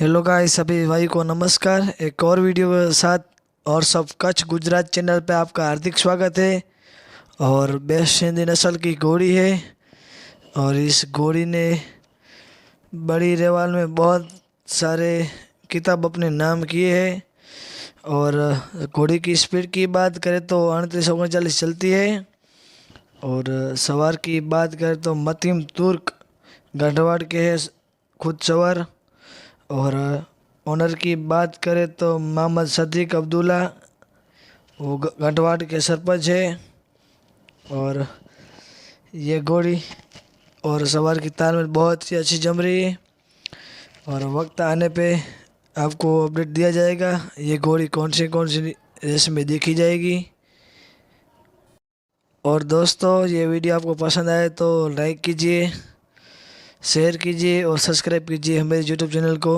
Hello guys, सभी भाई को नमस्कार। एक और वीडियो के साथ और सब कच्छ गुजरात चैनल पे आपका हार्दिक स्वागत है। और बेस्ट सिंधी नस्ल की घोड़ी है और इस घोड़ी ने बड़ी रेवाल में बहुत सारे किताब अपने नाम किए हैं। और घोड़ी की स्पीड की बात करें तो 3839 चलती है। और सवार की बात करें तो मतीम तुर्क गढ़वाड़ के है खुद सवार। और ओनर की बात करें तो मोहम्मद सदीक अब्दुल्ला, वो ghadvadh के सरपंच है। और ये घोड़ी और सवार की तालमेल बहुत ही अच्छी जम रही है और वक्त आने पे आपको अपडेट दिया जाएगा ये घोड़ी कौन सी रेस में देखी जाएगी। और दोस्तों, ये वीडियो आपको पसंद आए तो लाइक कीजिए, शेयर कीजिए और सब्सक्राइब कीजिए हमारे यूट्यूब चैनल को।